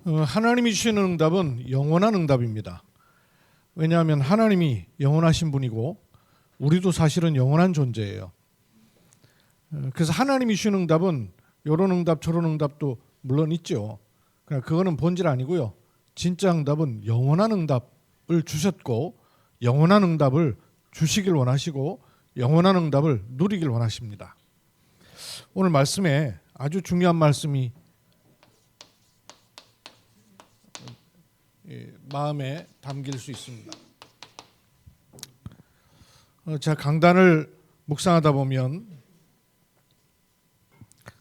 하나님이 주시는 응답은 영원한 응답입니다. 왜냐하면 하나님이 영원하신 분이고 우리도 사실은 영원한 존재예요. 그래서 하나님이 주시는 응답은 이런 응답 저런 응답도 물론 있죠. 그거는 본질 아니고요. 진짜 응답은 영원한 응답을 주셨고 영원한 응답을 주시길 원하시고 영원한 응답을 누리길 원하십니다. 오늘 말씀에 아주 중요한 말씀이 마음에 담길 수 있습니다. 제가 강단을 묵상하다 보면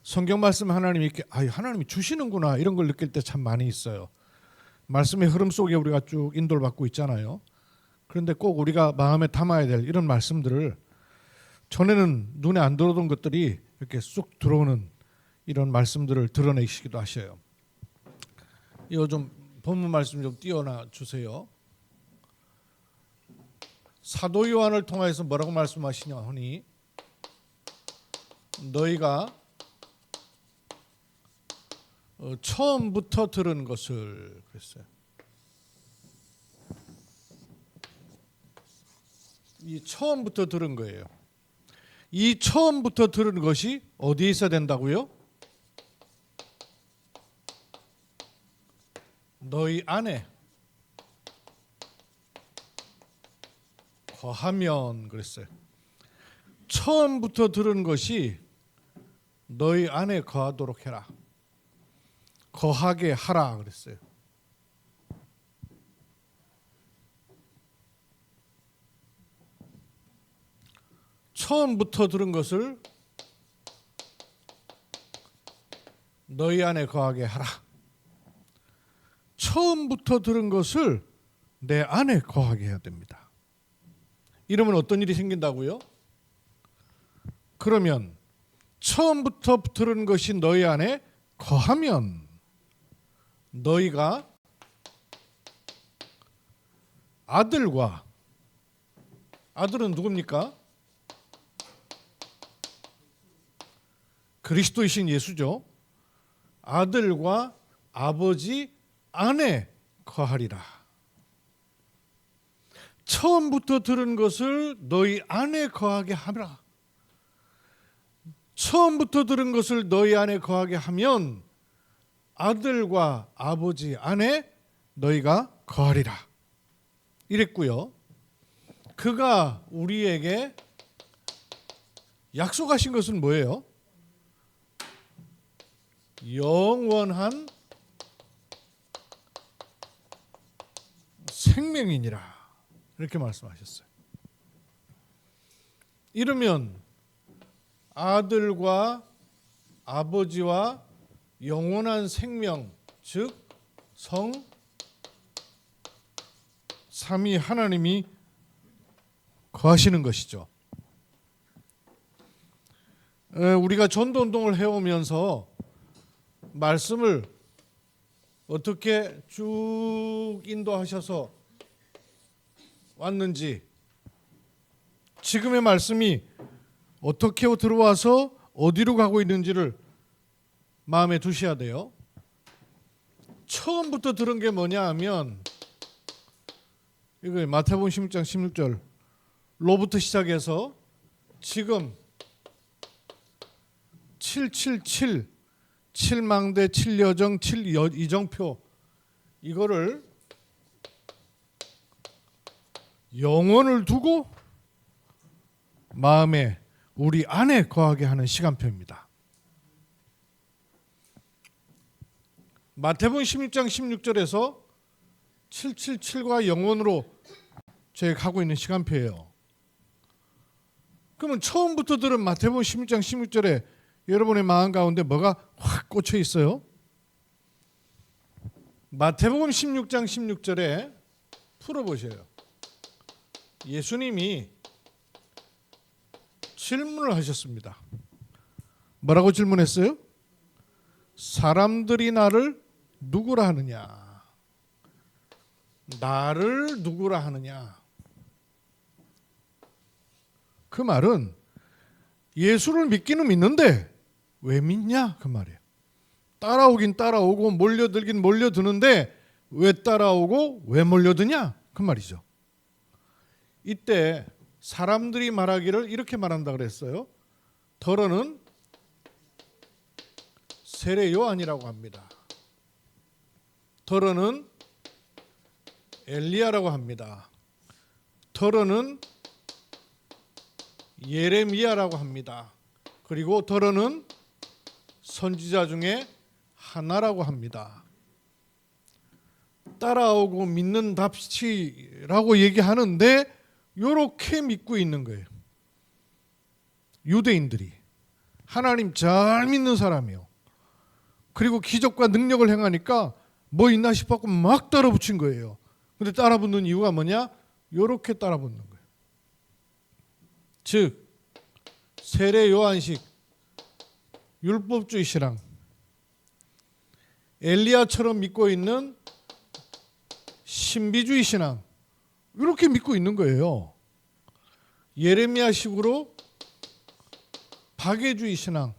성경 말씀 하나님이 이렇게 하나님이 주시는구나 이런 걸 느낄 때 참 많이 있어요. 말씀의 흐름 속에 우리가 쭉 인도를 받고 있잖아요. 그런데 꼭 우리가 마음에 담아야 될 이런 말씀들을 전에는 눈에 안 들어오던 것들이 이렇게 쑥 들어오는 이런 말씀들을 드러내시기도 하셔요. 이거 좀 본문 말씀 좀 띄워놔 주세요. 사도 요한을 통해서 뭐라고 말씀하시냐 하니 너희가 처음부터 들은 것을 그랬어요. 이 처음부터 들은 거예요. 이 처음부터 들은 것이 어디에 있어야 된다고요? 너희 안에 거하면 그랬어요. 처음부터 들은 것이 너희 안에 거하도록 해라. 거하게 하라 그랬어요. 처음부터 들은 것을 너희 안에 거하게 하라. 처음부터 들은 것을 내 안에 거하게 해야 됩니다. 이러면 어떤 일이 생긴다고요? 그러면 처음부터 들은 것이 너희 안에 거하면 너희가 아들과 아들은 누굽니까? 그리스도이신 예수죠. 아들과 아버지 안에 거하리라. 처음부터 들은 것을 너희 안에 거하게 하라. 처음부터 들은 것을 너희 안에 거하게 하면 아들과 아버지 안에 너희가 거하리라. 이랬고요. 그가 우리에게 약속하신 것은 뭐예요? 영원한 생명이니라. 이렇게 말씀하셨어요. 이러면 아들과 아버지와 영원한 생명, 즉 성 삼위 하나님이 거하시는 것이죠. 우리가 전도운동을 해오면서 말씀을 어떻게 쭉 인도하셔서 왔는지, 지금의 말씀이 어떻게 들어와서 어디로 가고 있는지를 마음에 두셔야 돼요. 처음부터 들은 게 뭐냐 하면 이거 마태복음 16장 16절 로부터 시작해서 지금 777 7망대 7여정 7이정표 이거를 영혼을 두고 마음에 우리 안에 거하게 하는 시간표입니다. 마태복음 16장 16절에서 777과 영혼으로 저희가 가고 있는 시간표예요. 그러면 처음부터 들은 마태복음 16장 16절에 여러분의 마음 가운데 뭐가 확 꽂혀 있어요? 마태복음 16장 16절에 풀어보셔요. 예수님이 질문을 하셨습니다. 뭐라고 질문했어요? 사람들이 나를 누구라 하느냐? 나를 누구라 하느냐? 그 말은 예수를 믿기는 믿는데 왜 믿냐? 그 말이에요. 따라오긴 따라오고 몰려들긴 몰려드는데 왜 따라오고 왜 몰려드냐? 그 말이죠. 이때 사람들이 말하기를 이렇게 말한다 그랬어요. 더러는 세례 요한이라고 합니다. 더러는 엘리야라고 합니다. 더러는 예레미야라고 합니다. 그리고 더러는 선지자 중에 하나라고 합니다. 따라오고 믿는답시라고 얘기하는데 이렇게 믿고 있는 거예요. 유대인들이 하나님 잘 믿는 사람이요. 그리고 기적과 능력을 행하니까 뭐 있나 싶었고 막 따라 붙인 거예요. 근데 따라 붙는 이유가 뭐냐? 이렇게 따라 붙는 거예요. 즉 세례 요한식, 율법주의 신앙, 엘리야처럼 믿고 있는 신비주의 신앙, 이렇게 믿고 있는 거예요. 예레미야식으로 박애주의 신앙,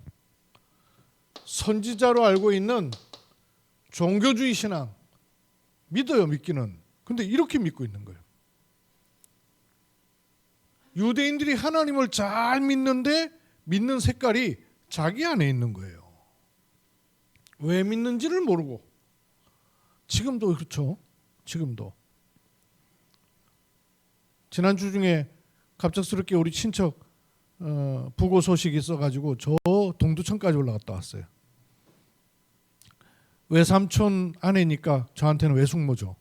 선지자로 알고 있는 종교주의 신앙 믿어요. 믿기는. 근데 이렇게 믿고 있는 거예요. 유대인들이 하나님을 잘 믿는데 믿는 색깔이 자기 안에 있는 거예요. 왜 믿는지를 모르고. 지금도 그렇죠. 지금도. 지난주 중에 갑작스럽게 우리 친척 부고 소식이 있어가지고 저 동두천까지 올라갔다 왔어요. 외삼촌 아내니까 저한테는 외숙모죠.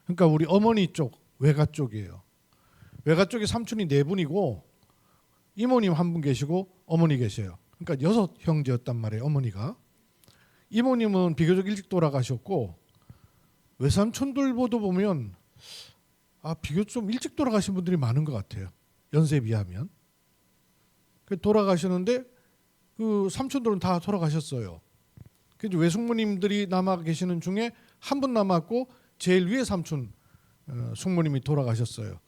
그러니까 우리 어머니 쪽, 외가 쪽이에요. 외가 쪽에 삼촌이 4분이고 이모님 1분 계시고 어머니 계셔요. 그러니까 6 형제였단 말이에요. 어머니가. 이모님은 비교적 일찍 돌아가셨고 외삼촌들보다 보면 비교적 좀 일찍 돌아가신 분들이 많은 것 같아요. 연세에 비하면. 돌아가셨는데 그 삼촌들은 다 돌아가셨어요. 그래서 외숙모님들이 남아 계시는 중에 1분 남았고 제일 위에 삼촌 숙모님이 돌아가셨어요.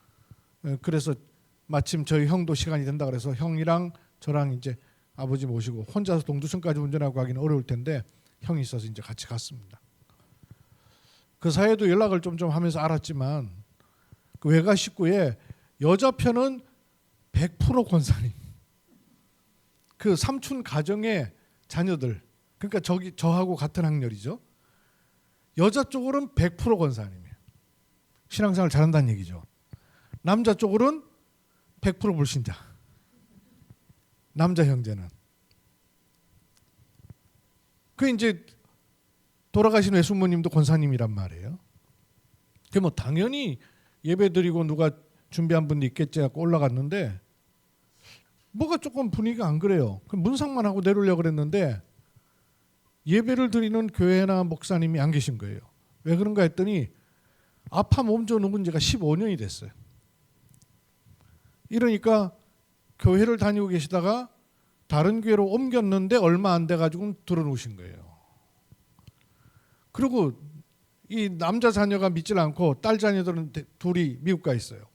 그래서 마침 저희 형도 시간이 된다 그래서 형이랑 저랑 이제 아버지 모시고 혼자서 동두천까지 운전하고 가기는 어려울 텐데 형이 있어서 이제 같이 갔습니다. 그 사이에도 연락을 좀 하면서 알았지만 그 외가 식구에 여자 편은 100% 권사님. 그 삼촌 가정의 자녀들, 그러니까 저하고 같은 학년이죠. 여자 쪽으로는 100% 권사님이에요. 신앙생활 잘한다는 얘기죠. 남자 쪽으로는 100% 불신자. 남자 형제는. 그 이제 돌아가신 외숙모님도 권사님이란 말이에요. 그 뭐 당연히 예배드리고 누가 준비한 분이 있겠지 하고 올라갔는데 뭐가 조금 분위기가 안 그래요. 문상만 하고 내려오려고 그랬는데 예배를 드리는 교회나 목사님이 안 계신 거예요. 왜 그런가 했더니 아파 몸져 누군 지가 15년이 됐어요. 이러니까 교회를 다니고 계시다가 다른 교회로 옮겼는데 얼마 안 돼가지고 들어놓으신 거예요. 그리고 이 남자 자녀가 믿질 않고 딸 자녀들은 둘이 미국 가 있어요.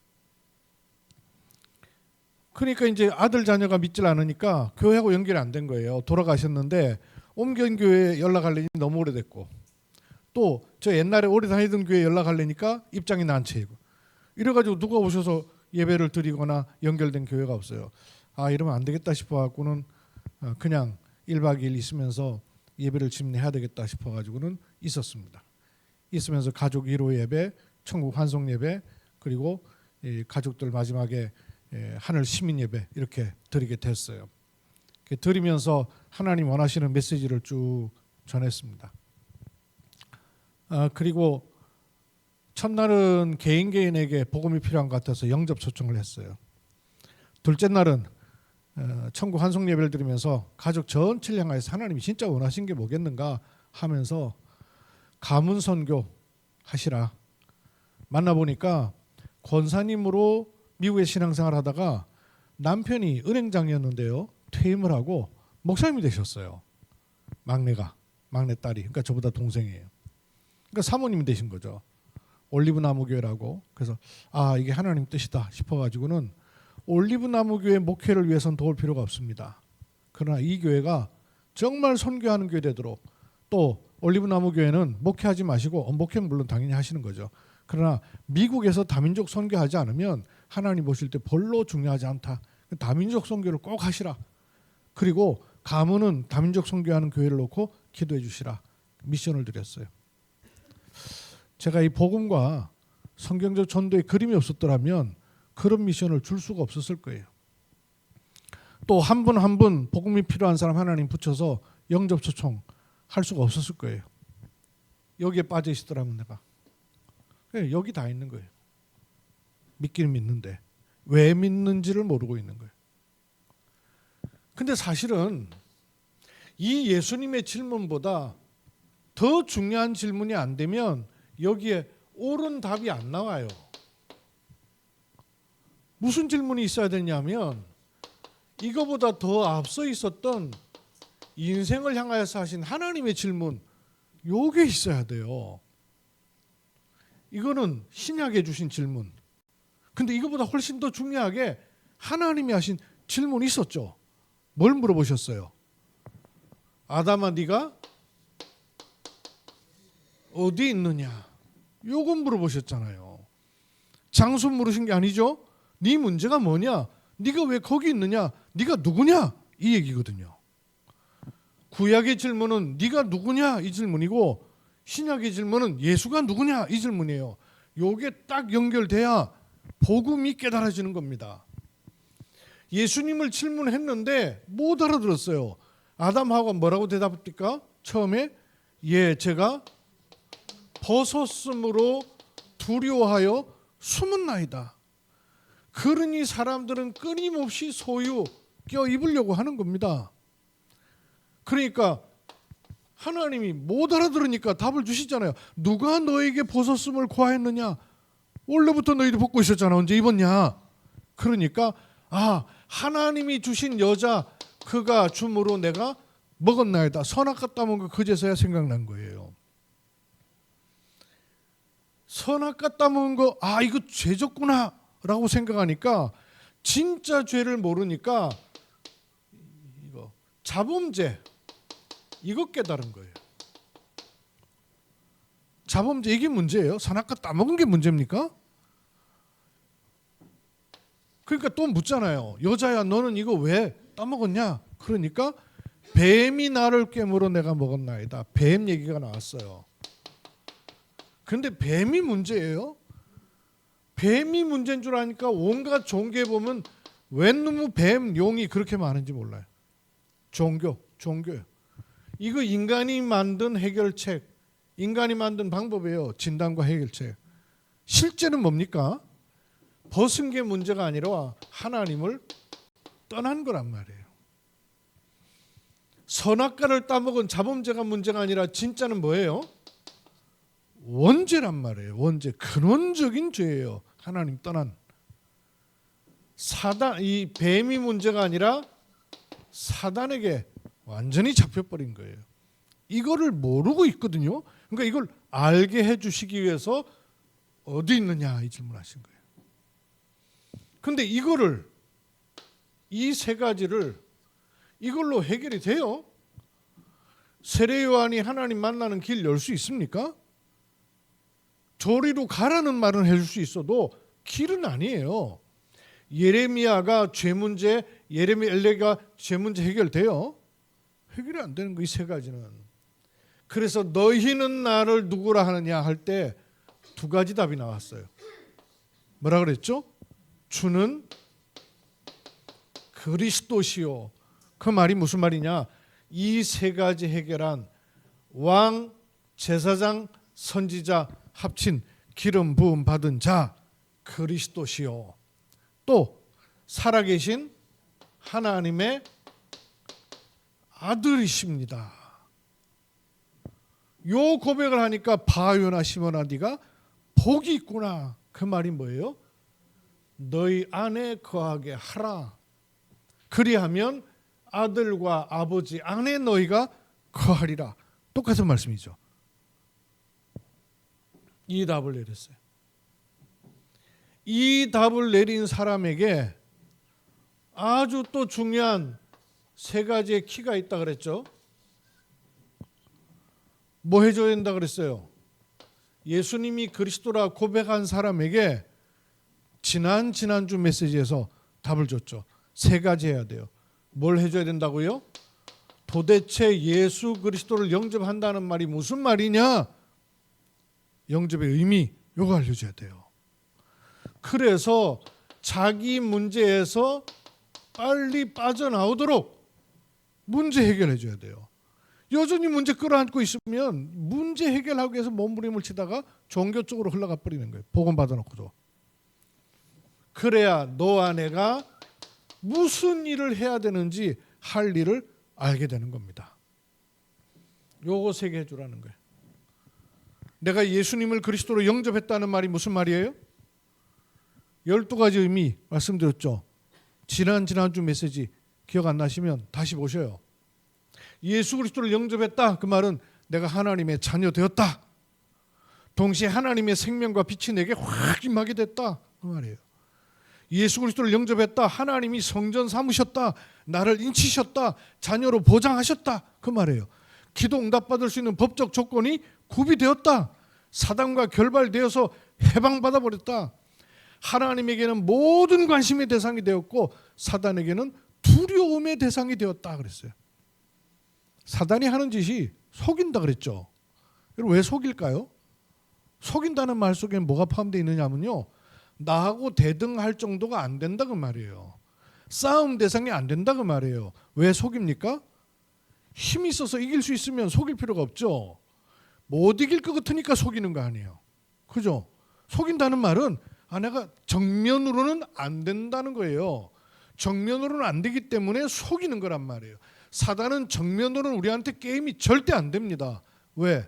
그러니까 이제 아들 자녀가 믿질 않으니까 교회하고 연결이 안 된 거예요. 돌아가셨는데 옮긴 교회에 연락하려니 너무 오래됐고 또 저 옛날에 오래 다니던 교회에 연락하려니까 입장이 난처이고 이래가지고 누가 오셔서 예배를 드리거나 연결된 교회가 없어요. 이러면 안 되겠다 싶어갖고는 그냥 1박 2일 있으면서 예배를 집례해야 되겠다 싶어가지고는 있었습니다. 있으면서 가족 1호 예배, 천국 환송 예배, 그리고 가족들 마지막에 하늘 시민 예배 이렇게 드리게 됐어요. 드리면서 하나님 원하시는 메시지를 쭉 전했습니다. 그리고 첫날은 개인에게 복음이 필요한 것 같아서 영접 초청을 했어요. 둘째 날은 천국 환송 예배를 드리면서 가족 전체를 향해서 하나님이 진짜 원하신 게 뭐겠는가 하면서 가문 선교 하시라. 만나보니까 권사님으로 미국에 신앙생활 하다가 남편이 은행장이었는데요. 퇴임을 하고 목사님이 되셨어요. 막내딸이. 그러니까 저보다 동생이에요. 그러니까 사모님이 되신 거죠. 올리브나무교회라고. 그래서 이게 하나님 뜻이다 싶어가지고는 올리브나무교회 목회를 위해서는 도울 필요가 없습니다. 그러나 이 교회가 정말 선교하는 교회 되도록 또 올리브나무 교회는 목회하지 마시고 목회는 물론 당연히 하시는 거죠. 그러나 미국에서 다민족 선교하지 않으면 하나님 보실 때 별로 중요하지 않다. 다민족 선교를 꼭 하시라. 그리고 가문은 다민족 선교하는 교회를 놓고 기도해 주시라. 미션을 드렸어요. 제가 이 복음과 성경적 전도에 그림이 없었더라면 그런 미션을 줄 수가 없었을 거예요. 또 한 분 한 분 복음이 필요한 사람 하나님 붙여서 영접 초청 할 수가 없었을 거예요. 여기에 빠져 있더라면 내가 여기 다 있는 거예요. 믿기는 믿는데 왜 믿는지를 모르고 있는 거예요. 근데 사실은 이 예수님의 질문보다 더 중요한 질문이 안 되면 여기에 옳은 답이 안 나와요. 무슨 질문이 있어야 되냐면 이거보다 더 앞서 있었던 인생을 향하여서 하신 하나님의 질문, 요게 있어야 돼요. 이거는 신약에 주신 질문. 근데 이거보다 훨씬 더 중요하게 하나님이 하신 질문이 있었죠. 뭘 물어보셨어요? 아담아 네가 어디 있느냐? 요건 물어보셨잖아요. 장소 물으신 게 아니죠. 네 문제가 뭐냐? 네가 왜 거기 있느냐? 네가 누구냐? 이 얘기거든요. 구약의 질문은 네가 누구냐? 이 질문이고 신약의 질문은 예수가 누구냐? 이 질문이에요. 요게 딱 연결돼야 복음이 깨달아지는 겁니다. 예수님을 질문했는데 못 알아들었어요. 아담하고 뭐라고 대답합니까? 처음에 제가 벗었으므로 두려워하여 숨은나이다. 그러니 사람들은 끊임없이 소유 껴입으려고 하는 겁니다. 그러니까 하나님이 못 알아들으니까 답을 주시잖아요. 누가 너에게 벗었음을 고하였느냐? 원래부터 너희도 벗고 있었잖아. 언제 입었냐? 그러니까 하나님이 주신 여자 그가 줌으로 내가 먹었나이다. 선악 따먹은 거 그제서야 생각난 거예요. 선악 따먹은 거 이거 죄졌구나 라고 생각하니까 진짜 죄를 모르니까 이거 자범죄 이거 깨달은 거예요. 자범죄 이게 문제예요. 선악과 따먹은 게 문제입니까? 그러니까 또 묻잖아요. 여자야 너는 이거 왜 따먹었냐? 그러니까 뱀이 나를 깨물어 내가 먹었나이다. 뱀 얘기가 나왔어요. 근데 뱀이 문제예요? 뱀이 문제인 줄 아니까 온갖 종교에 보면 웬 놈의 뱀, 용이 그렇게 많은지 몰라요. 종교예요. 이거 인간이 만든 해결책, 인간이 만든 방법이에요. 진단과 해결책. 실제는 뭡니까? 벗은 게 문제가 아니라 하나님을 떠난 거란 말이에요. 선악과를 따먹은 자범죄가 문제가 아니라 진짜는 뭐예요? 원죄란 말이에요. 원죄, 근원적인 죄예요. 하나님 떠난. 사단, 이 뱀이 문제가 아니라 사단에게 완전히 잡혀버린 거예요. 이거를 모르고 있거든요. 그러니까 이걸 알게 해주시기 위해서 어디 있느냐 이 질문하신 거예요. 근데 이거를 이 세 가지를 이걸로 해결이 돼요? 세례 요한이 하나님 만나는 길 열 수 있습니까? 저리로 가라는 말은 해줄 수 있어도 길은 아니에요. 예레미야가 죄 문제, 엘레가 죄 문제 해결돼요? 해결이 안 되는 거 이 세 가지는. 그래서 너희는 나를 누구라 하느냐 할 때 두 가지 답이 나왔어요. 뭐라 그랬죠? 주는 그리스도시요. 그 말이 무슨 말이냐? 이 세 가지 해결한 왕, 제사장, 선지자 합친 기름 부음 받은 자 그리스도시요. 또 살아계신 하나님의 아들이십니다. 요 고백을 하니까 바요나 시몬아 네가 복이 있구나. 그 말이 뭐예요? 너희 안에 거하게 하라. 그리하면 아들과 아버지 안에 너희가 거하리라. 똑같은 말씀이죠. 이 답을 내렸어요. 이 답을 내린 사람에게 아주 또 중요한 세 가지의 키가 있다 그랬죠. 뭐 해줘야 된다 그랬어요? 예수님이 그리스도라 고백한 사람에게 지난주 메시지에서 답을 줬죠. 세 가지 해야 돼요. 뭘 해줘야 된다고요? 도대체 예수 그리스도를 영접한다는 말이 무슨 말이냐? 영접의 의미, 이거 알려줘야 돼요. 그래서 자기 문제에서 빨리 빠져나오도록 문제 해결해줘야 돼요. 여전히 문제 끌어안고 있으면 문제 해결하기 위해서 몸부림을 치다가 종교 쪽으로 흘러가 버리는 거예요. 복음 받아놓고도. 그래야 너와 내가 무슨 일을 해야 되는지 할 일을 알게 되는 겁니다. 요거 세 개 해주라는 거예요. 내가 예수님을 그리스도로 영접했다는 말이 무슨 말이에요? 12가지 의미 말씀드렸죠. 지난주 메시지 기억 안 나시면 다시 보셔요. 예수 그리스도를 영접했다. 그 말은 내가 하나님의 자녀 되었다. 동시에 하나님의 생명과 빛이 내게 확 임하게 됐다. 그 말이에요. 예수 그리스도를 영접했다. 하나님이 성전 삼으셨다. 나를 인치셨다. 자녀로 보장하셨다. 그 말이에요. 기도 응답받을 수 있는 법적 조건이 구비되었다. 사단과 결발되어서 해방받아 버렸다. 하나님에게는 모든 관심의 대상이 되었고 사단에게는 두려움의 대상이 되었다 그랬어요. 사단이 하는 짓이 속인다 그랬죠. 여러분 왜 속일까요? 속인다는 말 속에 뭐가 포함되어 있느냐면요, 나하고 대등할 정도가 안 된다 그 말이에요. 싸움 대상이 안 된다 그 말이에요. 왜 속입니까? 힘이 있어서 이길 수 있으면 속일 필요가 없죠. 못 이길 것 같으니까 속이는 거 아니에요. 그죠? 속인다는 말은 내가 정면으로는 안 된다는 거예요. 정면으로는 안 되기 때문에 속이는 거란 말이에요. 사단은 정면으로는 우리한테 게임이 절대 안 됩니다. 왜?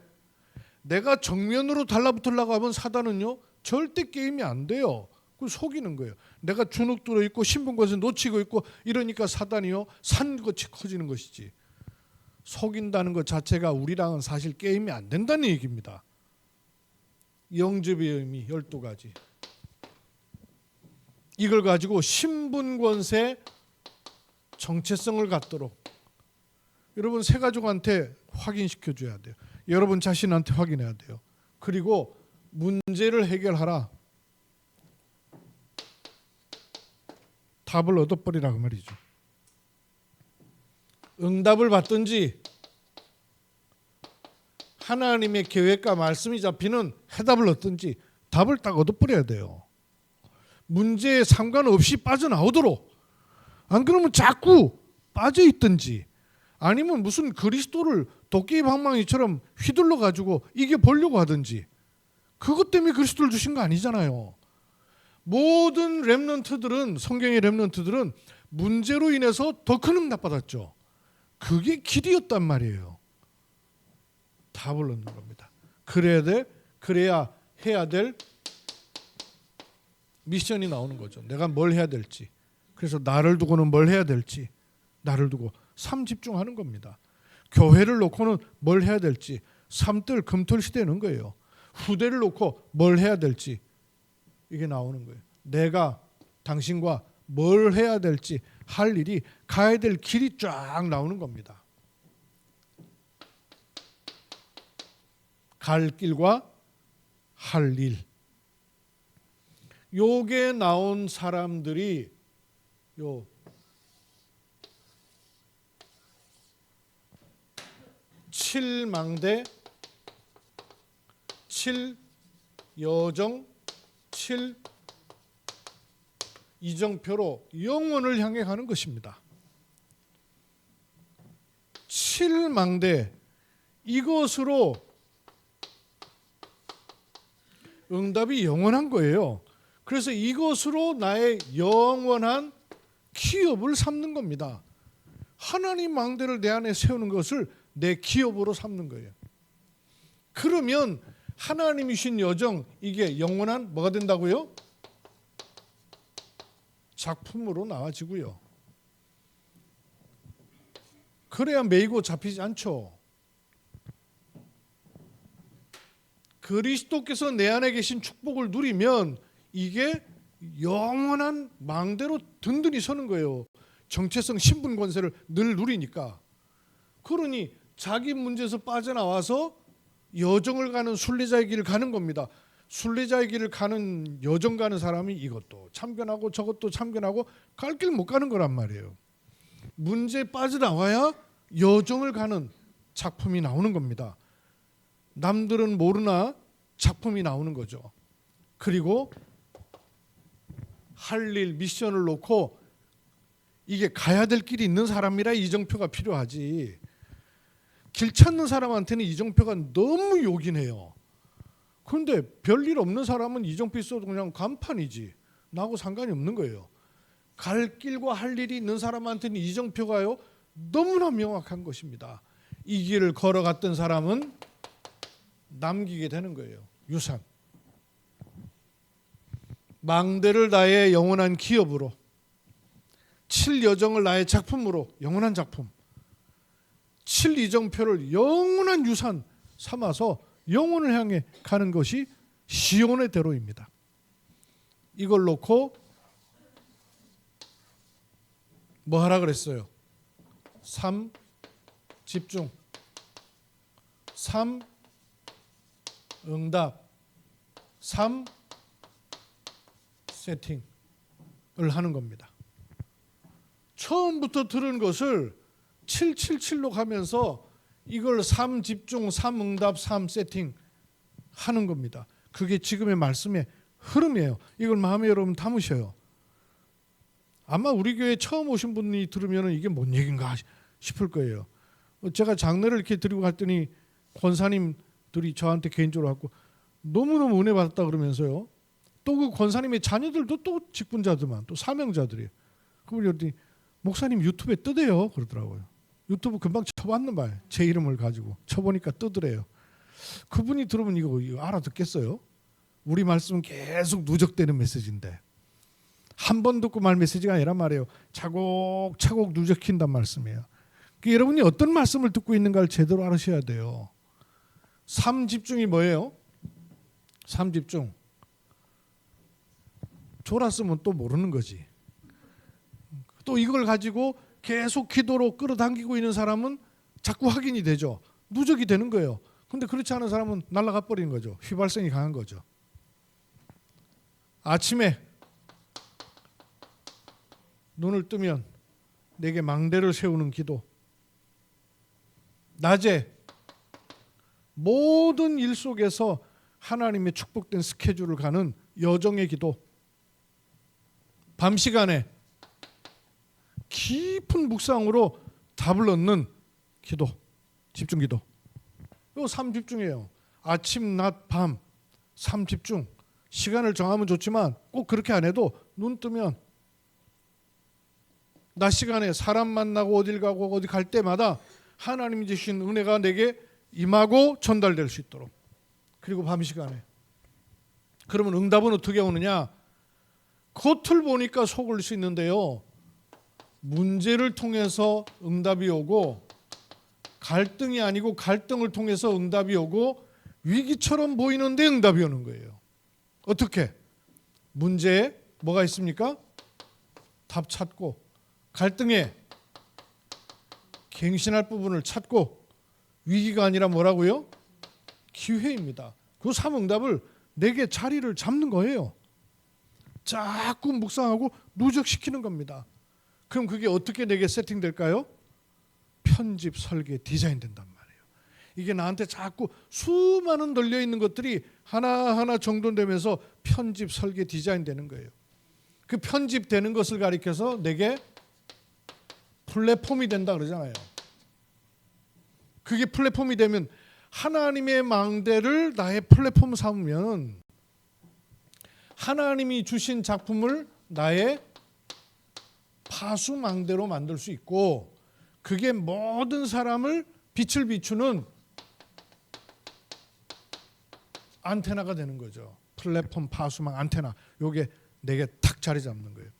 내가 정면으로 달라붙으려고 하면 사단은요 절대 게임이 안 돼요. 그 속이는 거예요. 내가 주눅 들어 있고 신분권에서 놓치고 있고 이러니까 사단이요 산것이 커지는 것이지. 속인다는 것 자체가 우리랑은 사실 게임이 안 된다는 얘기입니다. 영접의 의미 12가지. 이걸 가지고 신분권세 정체성을 갖도록 여러분 새 가족한테 확인시켜 줘야 돼요. 여러분 자신한테 확인해야 돼요. 그리고 문제를 해결하라. 답을 얻어버리라 그 말이죠. 응답을 받든지 하나님의 계획과 말씀이 잡히는 해답을 얻든지 답을 딱 얻어버려야 돼요. 문제에 상관없이 빠져나오도록. 안 그러면 자꾸 빠져있든지 아니면 무슨 그리스도를 도끼 방망이처럼 휘둘러 가지고 이겨보려고 하든지. 그것 때문에 그리스도를 주신 거 아니잖아요. 모든 렘넌트들은, 성경의 렘넌트들은 문제로 인해서 더 큰 응답 받았죠. 그게 길이었단 말이에요. 답을 얻는 겁니다. 그래야 해야 될 미션이 나오는 거죠. 내가 뭘 해야 될지. 그래서 나를 두고는 뭘 해야 될지. 나를 두고 삶 집중하는 겁니다. 교회를 놓고는 뭘 해야 될지. 삶들 금토일 시대는 거예요. 후대를 놓고 뭘 해야 될지. 이게 나오는 거예요. 내가 당신과 뭘 해야 될지 할 일이 가야 될 길이 쫙 나오는 겁니다. 갈 길과 할 일. 요게 나온 사람들이 요 칠망대, 칠여정, 칠이정표로 영원을 향해 가는 것입니다. 칠망대, 이것으로 응답이 영원한 거예요. 그래서 이것으로 나의 영원한 기업을 삼는 겁니다. 하나님 망대를 내 안에 세우는 것을 내 기업으로 삼는 거예요. 그러면 하나님이 주신 여정, 이게 영원한 뭐가 된다고요? 작품으로 나와지고요. 그래야 매이고 잡히지 않죠. 그리스도께서 내 안에 계신 축복을 누리면 이게 영원한 망대로 든든히 서는 거예요. 정체성, 신분, 권세를 늘 누리니까. 그러니 자기 문제에서 빠져나와서 여정을 가는 순례자의 길을 가는 겁니다. 순례자의 길을 가는 여정 가는 사람이 이것도 참견하고 저것도 참견하고 갈 길 못 가는 거란 말이에요. 문제에 빠져나와야 여정을 가는 작품이 나오는 겁니다. 남들은 모르나 작품이 나오는 거죠. 그리고 할 일 미션을 놓고 이게 가야 될 길이 있는 사람이라 이정표가 필요하지. 길 찾는 사람한테는 이정표가 너무 요긴해요. 그런데 별일 없는 사람은 이정표 있어도 그냥 간판이지. 나하고 상관이 없는 거예요. 갈 길과 할 일이 있는 사람한테는 이정표가요 너무나 명확한 것입니다. 이 길을 걸어갔던 사람은 남기게 되는 거예요. 유산. 망대를 나의 영원한 기업으로, 칠 여정을 나의 작품으로, 영원한 작품, 칠 이정표를 영원한 유산 삼아서 영혼을 향해 가는 것이 시온의 대로입니다. 이걸 놓고 뭐 하라 그랬어요? 3. 집중, 3. 응답, 3. 세팅을 하는 겁니다. 처음부터 들은 것을 777로 가면서 이걸 3 집중, 3 응답, 3 세팅 하는 겁니다. 그게 지금의 말씀의 흐름이에요. 이걸 마음에 여러분 담으셔요. 아마 우리 교회 처음 오신 분이 들으면 이게 뭔 얘기인가 싶을 거예요. 제가 장례를 이렇게 드리고 갔더니 권사님들이 저한테 개인적으로 갖고 너무너무 은혜 받았다 그러면서요. 또 그 권사님의 자녀들도 또 직분자들만 또 사명자들이에요. 그분이 그랬더니 목사님 유튜브에 뜨대요 그러더라고요. 유튜브 금방 쳐봤는 말, 제 이름을 가지고 쳐보니까 뜨더래요. 그분이 들으면 이거 알아듣겠어요? 우리 말씀은 계속 누적되는 메시지인데 한 번 듣고 말 메시지가 아니란 말이에요. 차곡차곡 누적힌단 말씀이에요. 그러니까 여러분이 어떤 말씀을 듣고 있는가를 제대로 알으셔야 돼요. 3 집중이 뭐예요? 3 집중. 졸았으면 또 모르는 거지. 또 이걸 가지고 계속 기도로 끌어당기고 있는 사람은 자꾸 확인이 되죠. 누적이 되는 거예요. 근데 그렇지 않은 사람은 날아가 버리는 거죠. 휘발성이 강한 거죠. 아침에 눈을 뜨면 내게 망대를 세우는 기도. 낮에 모든 일 속에서 하나님의 축복된 스케줄을 가는 여정의 기도. 밤 시간에 깊은 묵상으로 답을 얻는 기도, 집중 기도. 이거 3 집중이에요. 아침, 낮, 밤 3 집중. 시간을 정하면 좋지만 꼭 그렇게 안 해도 눈 뜨면 낮 시간에 사람 만나고 어딜 가고 어디 갈 때마다 하나님이 주신 은혜가 내게 임하고 전달될 수 있도록. 그리고 밤 시간에. 그러면 응답은 어떻게 오느냐? 겉을 보니까 속을 수 있는데요. 문제를 통해서 응답이 오고 갈등이 아니고 갈등을 통해서 응답이 오고 위기처럼 보이는데 응답이 오는 거예요. 어떻게? 문제에 뭐가 있습니까? 답 찾고 갈등에 갱신할 부분을 찾고 위기가 아니라 뭐라고요? 기회입니다. 그 3응답을 내게 자리를 잡는 거예요. 자꾸 묵상하고 누적시키는 겁니다. 그럼 그게 어떻게 내게 세팅될까요? 편집, 설계, 디자인 된단 말이에요. 이게 나한테 자꾸 수많은 널려있는 것들이 하나하나 정돈되면서 편집, 설계, 디자인 되는 거예요. 그 편집되는 것을 가리켜서 내게 플랫폼이 된다 그러잖아요. 그게 플랫폼이 되면 하나님의 망대를 나의 플랫폼 삼으면 하나님이 주신 작품을 나의 파수망대로 만들 수 있고 그게 모든 사람을 빛을 비추는 안테나가 되는 거죠. 플랫폼, 파수망, 안테나. 요게 내게 탁 자리 잡는 거예요.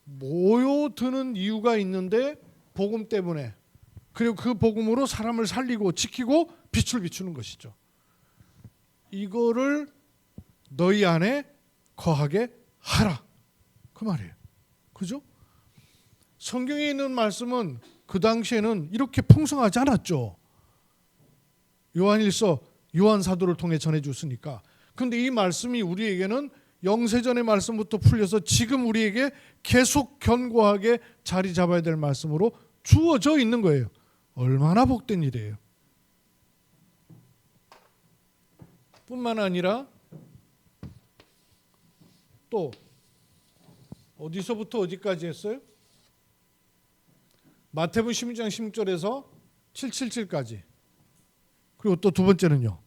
모여드는 이유가 있는데 복음 때문에 그리고 그 복음으로 사람을 살리고 지키고 빛을 비추는 것이죠. 이거를 너희 안에 거하게 하라. 그 말이에요. 그죠? 성경에 있는 말씀은 그 당시에는 이렇게 풍성하지 않았죠. 요한일서 요한 사도를 통해 전해 줬으니까. 근데 이 말씀이 우리에게는 영세전의 말씀부터 풀려서 지금 우리에게 계속 견고하게 자리 잡아야 될 말씀으로 주어져 있는 거예요. 얼마나 복된 일이에요. 뿐만 아니라 또 어디서부터 어디까지 했어요? 마태복음 16장 16절에서 777까지. 그리고 또 두 번째는요.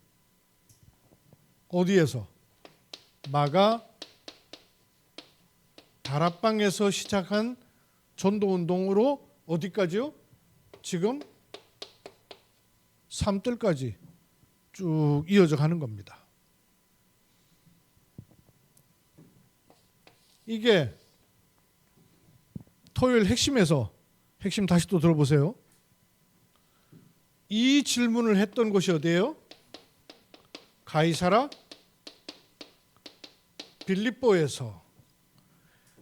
어디에서? 마가 다락방에서 시작한 전도운동으로 어디까지요? 지금 삼뜰까지 쭉 이어져 가는 겁니다. 이게 토요일 핵심에서 핵심 다시 또 들어보세요. 이 질문을 했던 곳이 어디예요? 가이사라 빌립보에서.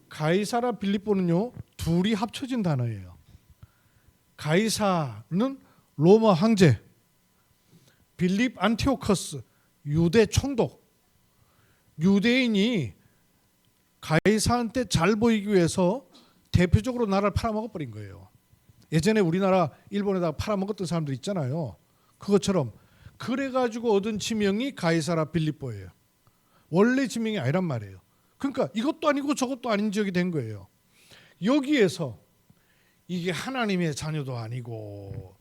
가이사라 빌립보는요, 둘이 합쳐진 단어예요. 가이사는 로마 황제, 빌립 안티오커스 유대 총독. 유대인이 가이사한테 잘 보이기 위해서 대표적으로 나라를 팔아먹어버린 거예요. 예전에 우리나라 일본에다가 팔아먹었던 사람들 있잖아요. 그것처럼 그래가지고 얻은 지명이 가이사라 빌립보예요. 원래 지명이 아니란 말이에요. 그러니까 이것도 아니고 저것도 아닌 지역이 된 거예요. 여기에서 이게 하나님의 자녀도 아니고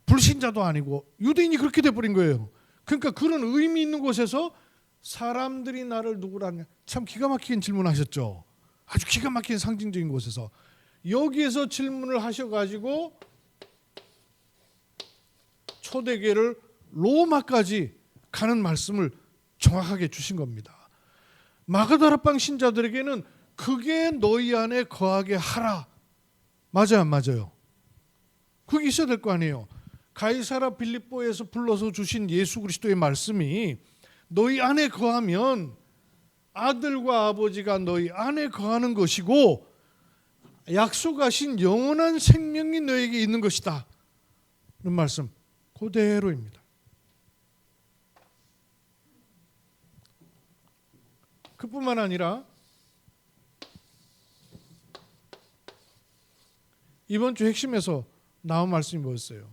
불신자도 아니고 유대인이 그렇게 돼버린 거예요. 그러니까 그런 의미 있는 곳에서 사람들이 나를 누구라냐, 참 기가 막힌 질문하셨죠. 아주 기가 막힌 상징적인 곳에서 여기에서 질문을 하셔가지고 초대교회를 로마까지 가는 말씀을 정확하게 주신 겁니다. 마가다락방 신자들에게는 그게 너희 안에 거하게 하라. 맞아요, 안 맞아요? 그게 있어야 될 거 아니에요. 가이사라 빌립보에서 불러서 주신 예수 그리스도의 말씀이 너희 안에 거하면 아들과 아버지가 너희 안에 거하는 것이고 약속하신 영원한 생명이 너에게 있는 것이다. 이런 말씀 그대로입니다. 그뿐만 아니라 이번 주 핵심에서 나온 말씀이 뭐였어요?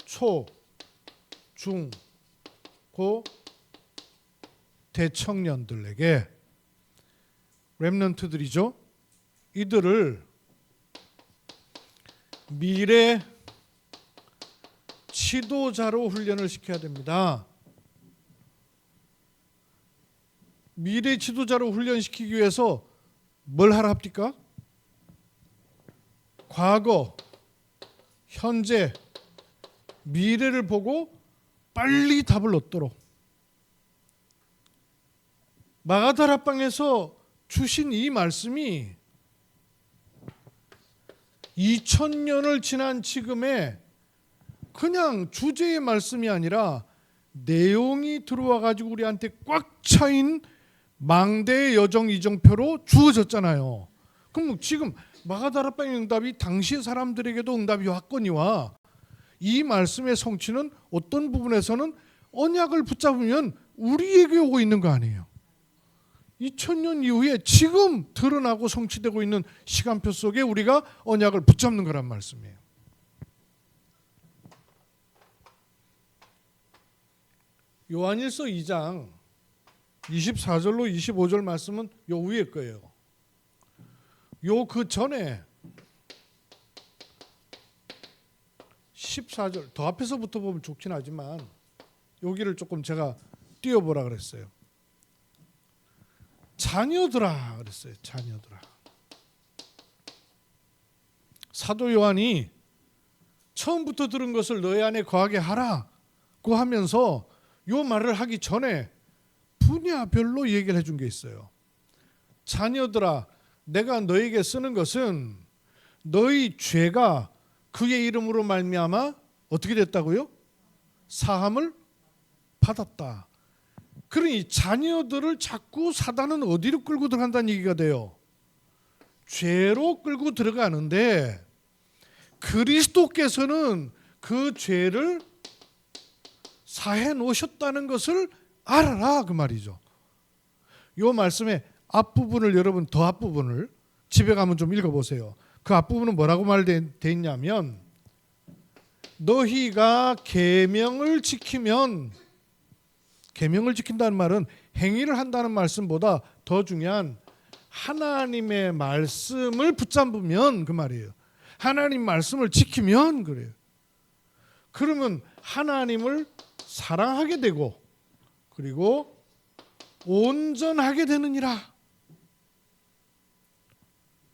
초, 중, 고 대청년들에게, 렘넌트들이죠. 이들을 미래 지도자로 훈련을 시켜야 됩니다. 미래 지도자로 훈련시키기 위해서 뭘 하라 합니까? 과거, 현재, 미래를 보고 빨리 답을 얻도록. 마가다락방에서 주신 이 말씀이 2000년을 지난 지금에 그냥 주제의 말씀이 아니라 내용이 들어와 가지고 우리한테 꽉 차인 망대의 여정 이정표로 주어졌잖아요. 그럼 지금 마가다락방의 응답이 당시 사람들에게도 응답이 왔거니와 이 말씀의 성취는 어떤 부분에서는 언약을 붙잡으면 우리에게 오고 있는 거 아니에요. 2000년 이후에 지금 드러나고 성취되고 있는 시간표 속에 우리가 언약을 붙잡는 거란 말씀이에요. 요한일서 2장 24절로 25절 말씀은 요 위에 거예요. 요 그 전에 14절 더 앞에서부터 보면 좋긴 하지만 여기를 조금 제가 띄워보라 그랬어요. 자녀들아 그랬어요. 자녀들아. 사도 요한이 처음부터 들은 것을 너희 안에 거하게 하라고 하면서 요 말을 하기 전에 분야별로 얘기를 해준 게 있어요. 자녀들아, 내가 너에게 쓰는 것은 너희 죄가 그의 이름으로 말미암아 어떻게 됐다고요? 사함을 받았다. 그러니 자녀들을 자꾸 사단은 어디로 끌고 들어간다는 얘기가 돼요. 죄로 끌고 들어가는데 그리스도께서는 그 죄를 사해 놓으셨다는 것을 알아라 그 말이죠. 요 말씀의 앞부분을 여러분 더 앞부분을 집에 가면 좀 읽어보세요. 그 앞부분은 뭐라고 말돼 있냐면 너희가 계명을 지키면, 계명을 지킨다는 말은 행위를 한다는 말씀보다 더 중요한 하나님의 말씀을 붙잡으면 그 말이에요. 하나님 말씀을 지키면 그래요. 그러면 하나님을 사랑하게 되고 그리고 온전하게 되느니라.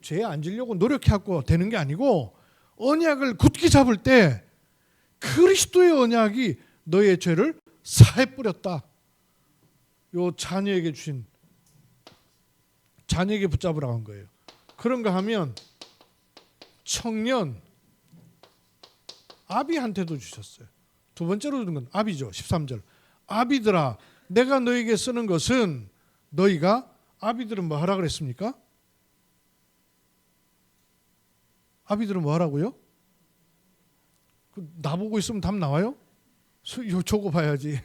죄에 안 지려고 노력해갖고 되는 게 아니고 언약을 굳게 잡을 때 그리스도의 언약이 너의 죄를 사해 뿌렸다. 요 자녀에게 주신, 자녀에게 붙잡으라고 한 거예요. 그런가 하면 청년 아비한테도 주셨어요. 두 번째로 주는 건 아비죠. 13절. 아비들아 내가 너에게 쓰는 것은, 너희가, 아비들은 뭐 하라 그랬습니까? 아비들은 뭐 하라고요? 나보고 있으면 답 나와요? 요 적어 봐야지.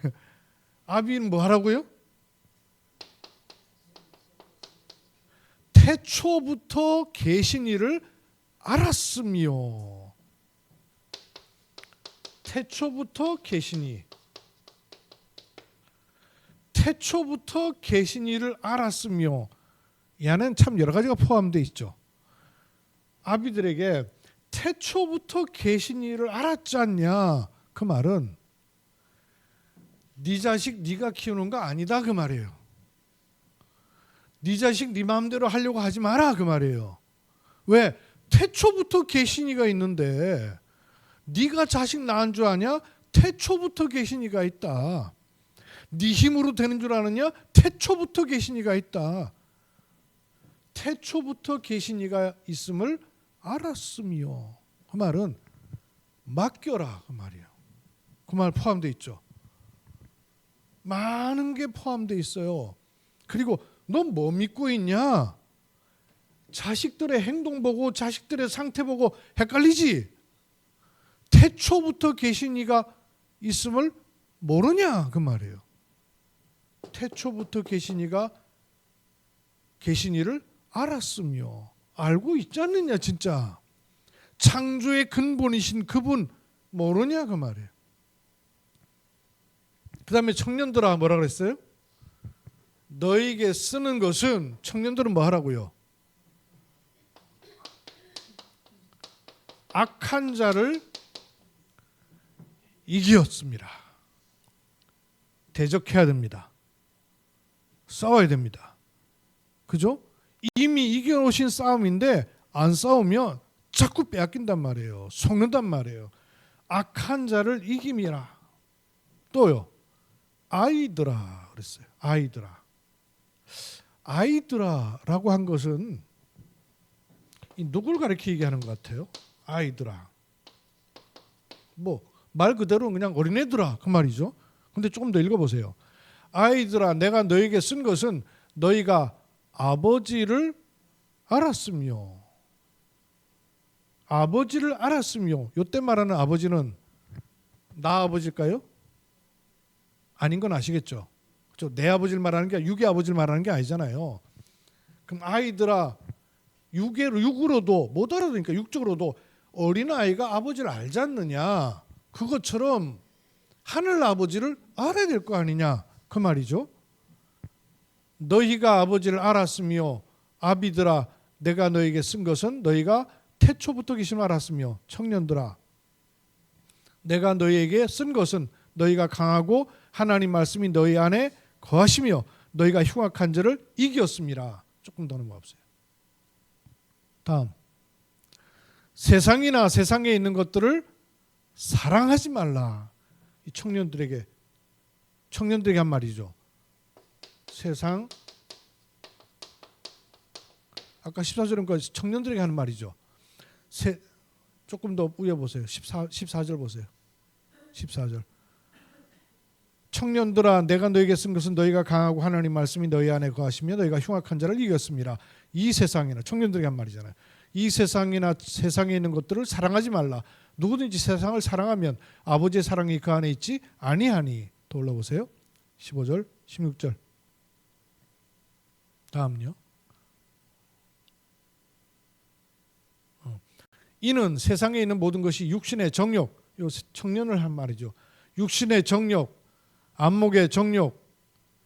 아비는 뭐 하라고요? 태초부터 계신 이를 알았으며. 태초부터 계시니, 태초부터 계신 이를 알았으며, 이 안에는 참 여러 가지가 포함되어 있죠. 아비들에게 태초부터 계신 이를 알았지 않냐, 그 말은 네 자식 네가 키우는 거 아니다 그 말이에요. 네 자식 네 마음대로 하려고 하지 마라 그 말이에요. 왜? 태초부터 계신 이가 있는데 네가 자식 낳은 줄 아냐? 태초부터 계신 이가 있다. 네 힘으로 되는 줄 아느냐? 태초부터 계신 이가 있다. 태초부터 계신 이가 있음을 알았으며, 그 말은 맡겨라 그 말이에요. 그 말 포함되어 있죠. 많은 게 포함되어 있어요. 그리고 너 뭐 믿고 있냐? 자식들의 행동 보고 자식들의 상태 보고 헷갈리지? 태초부터 계신 이가 있음을 모르냐 그 말이에요. 태초부터 계신 이가 계신 이를 알았으며, 알고 있지 않느냐 진짜. 창조의 근본이신 그분 모르냐 그 말이에요. 그 다음에 청년들아 뭐라 그랬어요? 너에게 쓰는 것은, 청년들은 뭐 하라고요? 악한 자를 이기었습니다. 대적해야 됩니다. 싸워야 됩니다. 그죠? 이미 이겨놓으신 싸움인데 안 싸우면 자꾸 빼앗긴단 말이에요. 속는단 말이에요. 악한 자를 이김이라. 또요. 아이들아 그랬어요. 아이들아. 아이들아라고 한 것은 누굴 가리켜 얘기하는 것 같아요? 아이들아. 뭐 말 그대로 그냥 어린애들아 그 말이죠. 근데 조금 더 읽어보세요. 아이들아 내가 너에게 쓴 것은 너희가 아버지를 알았으며. 아버지를 알았으며. 요때 말하는 아버지는 나 아버지일까요? 아닌 건 아시겠죠? 그렇죠? 내 아버지를 말하는 게 육의 아버지를 말하는 게 아니잖아요. 그럼 아이들아, 육으로도 못 알아듣니까 육적으로도 어린아이가 아버지를 알지 않느냐, 그것처럼 하늘 아버지를 알아야 될 거 아니냐 그 말이죠. 너희가 아버지를 알았으며 아비들아 내가 너에게 쓴 것은 너희가 태초부터 계심을 알았으며. 청년들아 내가 너희에게 쓴 것은 너희가 강하고 하나님 말씀이 너희 안에 거하시며 너희가 흉악한 자를 이겼습니다. 조금 더 넘어가보세요. 다음. 세상이나 세상에 있는 것들을 사랑하지 말라. 이 청년들에게 한 말이죠. 세상, 아까 14절은 청년들에게 하는 말이죠. 조금 더 위에 보세요. 14절 보세요. 14절. 청년들아 내가 너에게 쓴 것은 너희가 강하고 하나님 말씀이 너희 안에 거하시며 너희가 흉악한 자를 이겼습니다. 이 세상이나, 청년들에게 한 말이잖아요. 이 세상이나 세상에 있는 것들을 사랑하지 말라. 누구든지 세상을 사랑하면 아버지의 사랑이 그 안에 있지 아니하니. 더 올라보세요. 15절, 16절. 다음요. 이는 세상에 있는 모든 것이 육신의 정욕, 요 청년을 한 말이죠. 육신의 정욕, 안목의 정욕,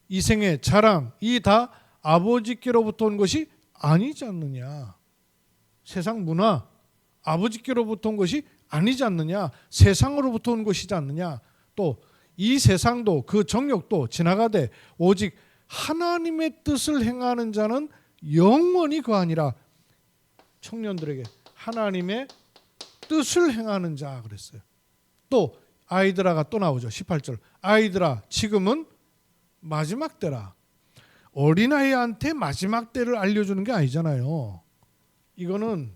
이생의 자랑, 이 다 아버지께로부터 온 것이 아니지 않느냐. 세상 문화, 아버지께로부터 온 것이 아니지 않느냐. 세상으로부터 온 것이지 않느냐. 또 이 세상도 그 정욕도 지나가되 오직 하나님의 뜻을 행하는 자는 영원히 거하니라. 청년들에게 하나님의 뜻을 행하는 자 그랬어요. 또 아이들아가 또 나오죠. 18절. 아이들아 지금은 마지막 때라. 어린아이한테 마지막 때를 알려주는 게 아니잖아요. 이거는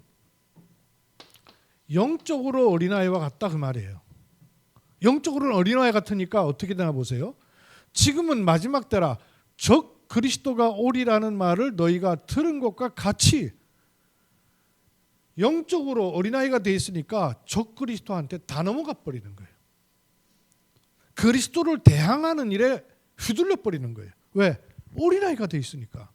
영적으로 어린아이와 같다 그 말이에요. 영적으로는 어린아이 같으니까 어떻게 되나 보세요. 지금은 마지막 때라. 적 그리스도가 오리라는 말을 너희가 들은 것과 같이 영적으로 어린아이가 돼 있으니까 적 그리스도한테 다 넘어가 버리는 거예요. 그리스도를 대항하는 일에 휘둘려 버리는 거예요. 왜? 어린아이가 돼 있으니까.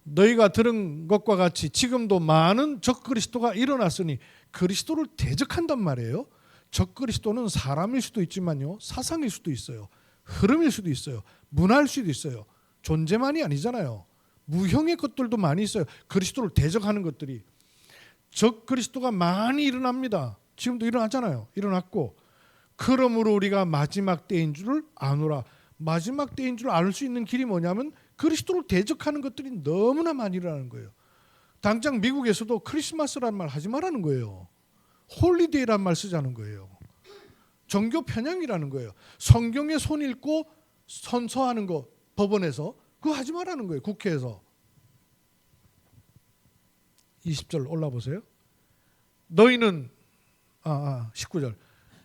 너희가 들은 것과 같이 지금도 많은 적 그리스도가 일어났으니 그리스도를 대적한단 말이에요. 적 그리스도는 사람일 수도 있지만요, 사상일 수도 있어요, 흐름일 수도 있어요, 문화일 수도 있어요. 존재만이 아니잖아요. 무형의 것들도 많이 있어요. 그리스도를 대적하는 것들이. 적 그리스도가 많이 일어납니다. 지금도 일어나잖아요. 일어났고 그러므로 우리가 마지막 때인 줄을 아노라. 마지막 때인 줄 알 수 있는 길이 뭐냐면 그리스도를 대적하는 것들이 너무나 많이 일어나는 거예요. 당장 미국에서도 크리스마스라는 말 하지 말라는 거예요. 홀리데이라는 말 쓰자는 거예요. 종교 편향이라는 거예요. 성경에 손 읽고 선서하는 거 법원에서 그거 하지 말라는 거예요. 국회에서. 20절 올라보세요. 너희는 19절.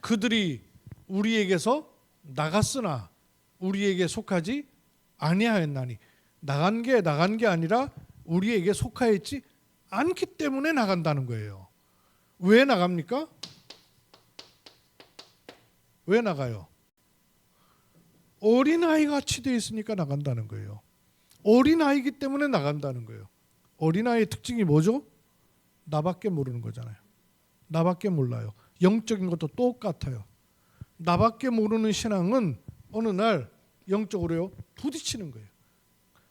그들이 우리에게서 나갔으나 우리에게 속하지 아니하였나니. 나간 게 아니라 우리에게 속하였지 않기 때문에 나간다는 거예요. 왜 나갑니까? 왜 나가요? 어린아이같이 되어 있으니까 나간다는 거예요. 어린아이기 때문에 나간다는 거예요. 어린아이의 특징이 뭐죠? 나밖에 모르는 거잖아요. 나밖에 몰라요. 영적인 것도 똑같아요. 나밖에 모르는 신앙은 어느 날 영적으로요 부딪히는 거예요.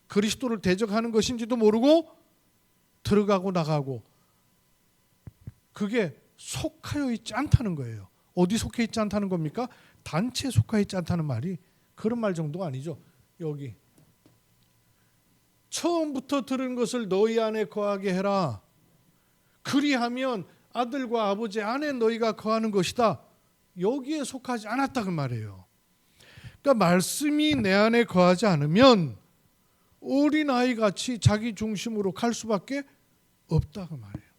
그리스도를 대적하는 것인지도 모르고 들어가고 나가고 그게 속하여 있지 않다는 거예요. 어디 속해 있지 않다는 겁니까? 단체에 속해 있지 않다는 말이 그런 말 정도가 아니죠. 여기 처음부터 들은 것을 너희 안에 거하게 해라. 그리하면 아들과 아버지 안에 너희가 거하는 것이다. 여기에 속하지 않았다 그 말이에요. 그러니까 말씀이 내 안에 거하지 않으면 어린아이같이 자기 중심으로 갈 수밖에 없다 그 말이에요.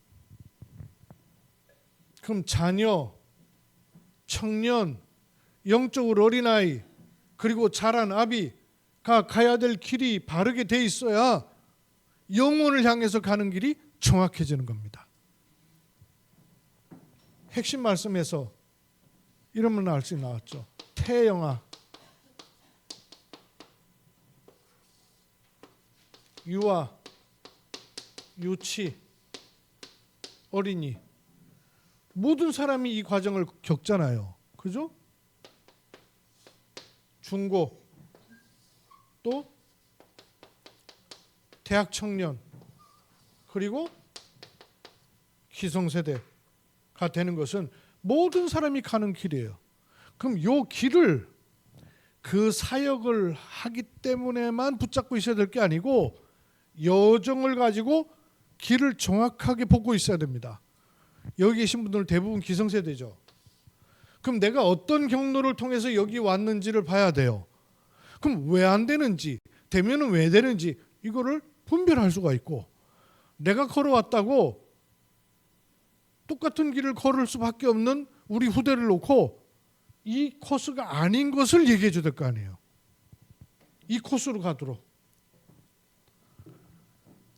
그럼 자녀, 청년, 영적으로 어린아이 그리고 자란 아비가 가야 될 길이 바르게 돼 있어야 영혼을 향해서 가는 길이 정확해지는 겁니다. 핵심 말씀에서 이런 말씀이 나왔죠. 태영아, 유아, 유치, 어린이 모든 사람이 이 과정을 겪잖아요. 그죠? 중고 또 대학 청년 그리고 기성세대가 되는 것은 모든 사람이 가는 길이에요. 그럼 이 길을 그 사역을 하기 때문에만 붙잡고 있어야 될 게 아니고 여정을 가지고 길을 정확하게 보고 있어야 됩니다. 여기 계신 분들은 대부분 기성세대죠. 그럼 내가 어떤 경로를 통해서 여기 왔는지를 봐야 돼요. 그럼 왜 안 되는지, 되면은 왜 되는지 이거를 분별할 수가 있고 내가 걸어왔다고 똑같은 길을 걸을 수밖에 없는 우리 후대를 놓고 이 코스가 아닌 것을 얘기해 줘야 될 거 아니에요. 이 코스로 가도록.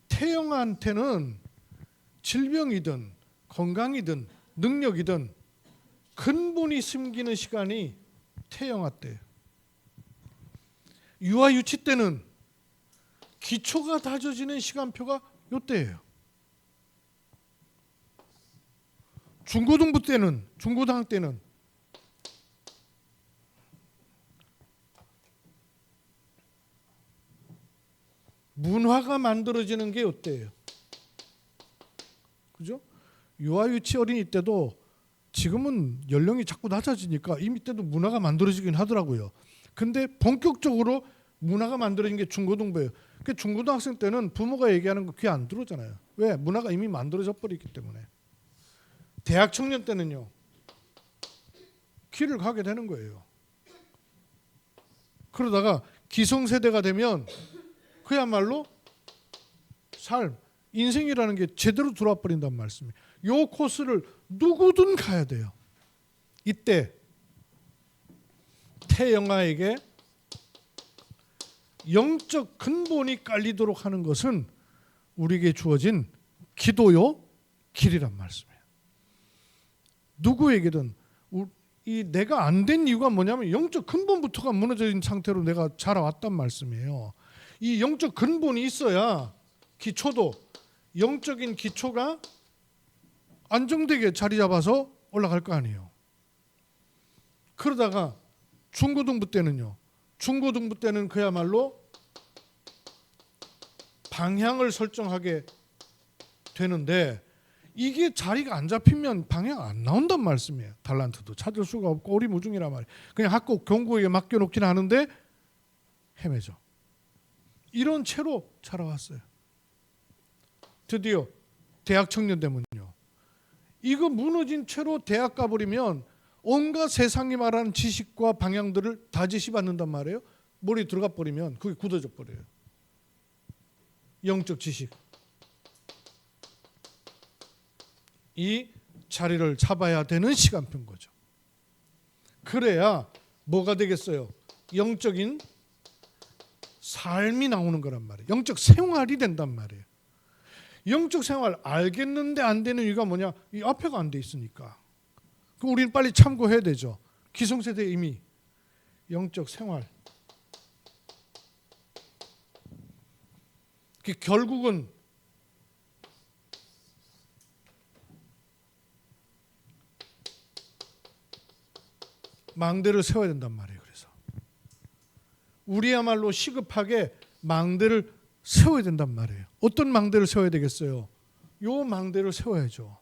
태영한테는 질병이든 건강이든 능력이든 근본이 숨기는 시간이 태영아 때. 유아 유치 때는 기초가 다져지는 시간표가 요때예요. 중고등부 때는, 중고등학 때는 문화가 만들어지는 게 요때예요. 그죠? 유아 유치 어린이 때도 지금은 연령이 자꾸 낮아지니까 이미 때도 문화가 만들어지긴 하더라고요. 근데 본격적으로 문화가 만들어진 게 중고등부예요. 그 중고등학생 때는 부모가 얘기하는 거 귀 안 들어오잖아요. 왜? 문화가 이미 만들어져 버렸기 때문에. 대학 청년 때는요. 귀를 가게 되는 거예요. 그러다가 기성세대가 되면 그야말로 삶, 인생이라는 게 제대로 들어와 버린단 말씀이에요. 요 코스를 누구든 가야 돼요. 이때 태영아에게 영적 근본이 깔리도록 하는 것은 우리에게 주어진 기도요 길이란 말씀이에요. 누구에게든 이 내가 안 된 이유가 뭐냐면 영적 근본부터가 무너진 상태로 내가 자라왔단 말씀이에요. 이 영적 근본이 있어야 기초도 영적인 기초가 안정되게 자리 잡아서 올라갈 거 아니에요. 그러다가 중고등부 때는요. 중고등부 때는 그야말로 방향을 설정하게 되는데 이게 자리가 안 잡히면 방향 안 나온단 말씀이에요. 달란트도 찾을 수가 없고 오리무중이란 말이에요. 그냥 학교 경고에 맡겨놓긴 하는데 헤매죠. 이런 채로 자라왔어요. 드디어 대학 청년 되면요. 이거 무너진 채로 대학 가버리면 온갖 세상이 말하는 지식과 방향들을 다 지시받는단 말이에요. 머리 들어가 버리면 그게 굳어져 버려요. 영적 지식. 이 자리를 잡아야 되는 시간표인 거죠. 그래야 뭐가 되겠어요? 영적인 삶이 나오는 거란 말이에요. 영적 생활이 된단 말이에요. 영적 생활 알겠는데 안 되는 이유가 뭐냐? 이 앞에가 안 돼 있으니까. 그럼 우리는 빨리 참고해야 되죠. 기성세대 이미 영적 생활. 결국은 망대를 세워야 된단 말이에요. 그래서 우리야말로 시급하게 망대를 세워야 된단 말이에요. 어떤 망대를 세워야 되겠어요? 요 망대를 세워야죠.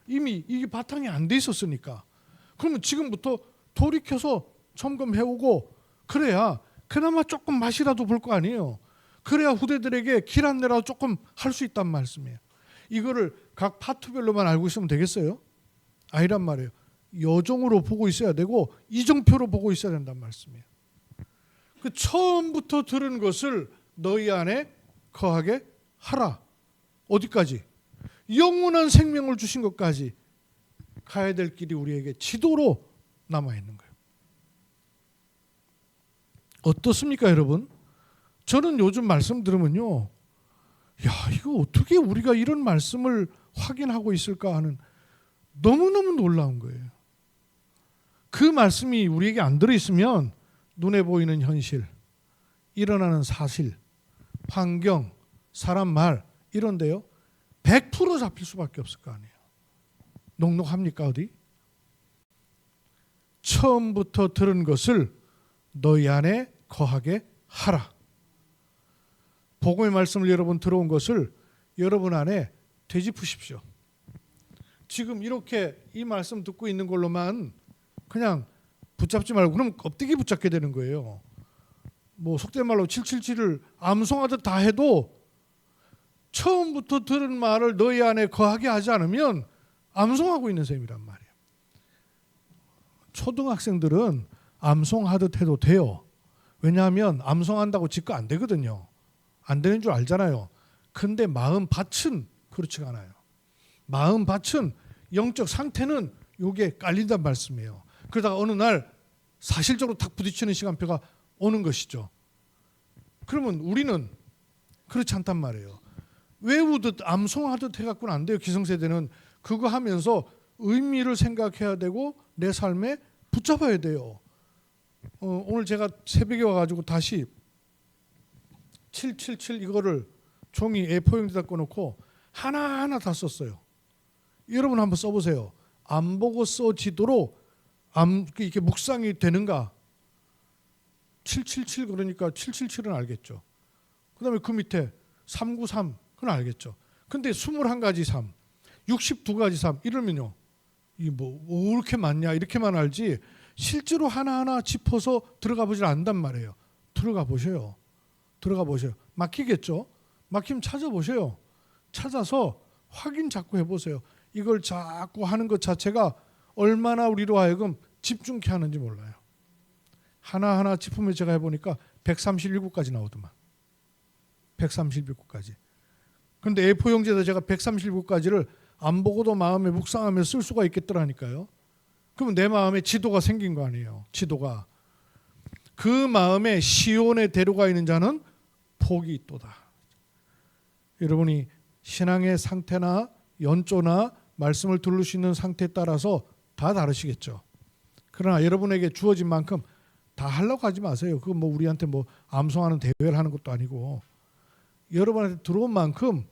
이미 이게 바탕이 안 돼 있었으니까. 그러면 지금부터 돌이켜서 점검해오고 그래야 그나마 조금 맛이라도 볼 거 아니에요. 그래야 후대들에게 길 안내라도 조금 할 수 있단 말씀이에요. 이거를 각 파트별로만 알고 있으면 되겠어요? 아니란 말이에요. 여종으로 보고 있어야 되고 이정표로 보고 있어야 된단 말씀이에요. 그 처음부터 들은 것을 너희 안에 거하게 하라. 어디까지? 영원한 생명을 주신 것까지 가야 될 길이 우리에게 지도로 남아있는 거예요. 어떻습니까 여러분? 저는 요즘 말씀 들으면요. 야 이거 어떻게 우리가 이런 말씀을 확인하고 있을까 하는 너무너무 놀라운 거예요. 그 말씀이 우리에게 안 들어있으면 눈에 보이는 현실, 일어나는 사실, 환경, 사람 말 이런데요. 100% 잡힐 수밖에 없을 거 아니에요. 녹록합니까 어디? 처음부터 들은 것을 너희 안에 거하게 하라. 복음의 말씀을 여러분 들어온 것을 여러분 안에 되짚으십시오. 지금 이렇게 이 말씀 듣고 있는 걸로만 그냥 붙잡지 말고 그럼 껍데기 붙잡게 되는 거예요. 뭐 속된 말로 777을 암송하듯 다 해도 처음부터 들은 말을 너희 안에 거하게 하지 않으면 암송하고 있는 셈이란 말이에요. 초등학생들은 암송하듯 해도 돼요. 왜냐하면 암송한다고 지거 안 되거든요. 안 되는 줄 알잖아요. 근데 마음밭은 그렇지가 않아요. 마음밭은 영적 상태는 요게 깔린단 말씀이에요. 그러다가 어느 날 사실적으로 탁 부딪히는 시간표가 오는 것이죠. 그러면 우리는 그렇지 않단 말이에요. 외우듯 암송하듯 해갖고는 안 돼요. 기성세대는 그거 하면서 의미를 생각해야 되고 내 삶에 붙잡아야 돼요. 오늘 제가 새벽에 와가지고 다시 777 이거를 종이 A4용지에다 꺼놓고 하나하나 다 썼어요. 여러분 한번 써보세요. 안 보고 써지도록 이렇게 묵상이 되는가? 777 그러니까 777은 알겠죠. 그 다음에 그 밑에 393 그건 알겠죠. 근데 21가지 3, 62가지 3 이러면요. 이게 뭐 이렇게 많냐 이렇게만 알지 실제로 하나하나 짚어서 들어가 보질 않단 말이에요. 들어가 보셔요. 들어가 보셔요. 막히겠죠. 막히면 찾아보세요. 찾아서 확인 자꾸 해보세요. 이걸 자꾸 하는 것 자체가 얼마나 우리로 하여금 집중케 하는지 몰라요. 하나하나 짚으면 제가 해보니까 137구까지 나오더만. 137구까지. 근데 A4 용지에다 제가 137구까지를 안 보고도 마음에 묵상하며 쓸 수가 있겠더라니까요. 그러면 내 마음에 지도가 생긴 거 아니에요. 지도가. 그 마음에 시온에 데려가 있는 자는 복이 있도다. 여러분이 신앙의 상태나 연조나 말씀을 들을 수 있는 상태에 따라서 다 다르시겠죠. 그러나 여러분에게 주어진 만큼 다 하려고 하지 마세요. 그거 뭐 우리한테 뭐 암송하는 대회를 하는 것도 아니고 여러분한테 들어온 만큼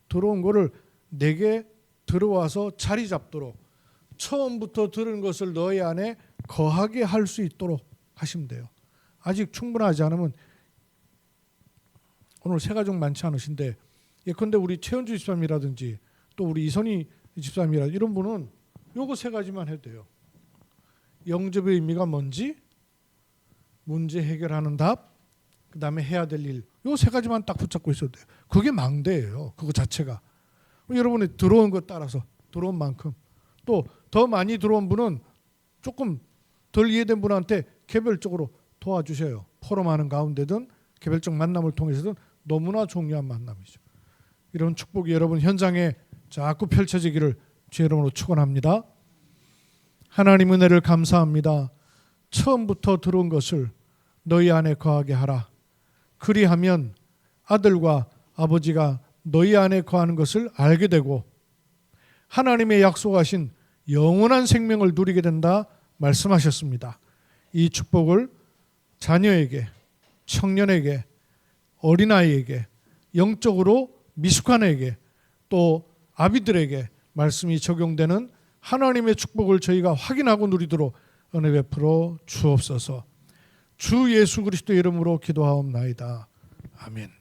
들어온 거를 내게 들어와서 자리 잡도록 처음부터 들은 것을 너희 안에 거하게 할 수 있도록 하시면 돼요. 아직 충분하지 않으면 오늘 새 가족 많지 않으신데 예컨대 우리 최현주 집사님이라든지 또 우리 이선희 집사님이라든지 이런 분은 요거 세 가지만 해도 돼요. 영접의 의미가 뭔지, 문제 해결하는 답, 그 다음에 해야 될 일, 요 세 가지만 딱 붙잡고 있어도 돼요. 그게 망대예요. 그거 자체가. 여러분이 들어온 것 따라서 들어온 만큼 또 더 많이 들어온 분은 조금 덜 이해된 분한테 개별적으로 도와주셔요. 포럼하는 가운데든 개별적 만남을 통해서든 너무나 중요한 만남이죠. 이런 축복이 여러분 현장에 자꾸 펼쳐지기를 주의 이름으로 축원합니다. 하나님 은혜를 감사합니다. 처음부터 들어온 것을 너희 안에 거하게 하라. 그리하면 아들과 아버지가 너희 안에 거하는 것을 알게 되고 하나님의 약속하신 영원한 생명을 누리게 된다 말씀하셨습니다. 이 축복을 자녀에게, 청년에게, 어린아이에게, 영적으로 미숙한에게 또 아비들에게 말씀이 적용되는 하나님의 축복을 저희가 확인하고 누리도록 은혜 베풀어 주옵소서. 주 예수 그리스도 이름으로 기도하옵나이다. 아멘.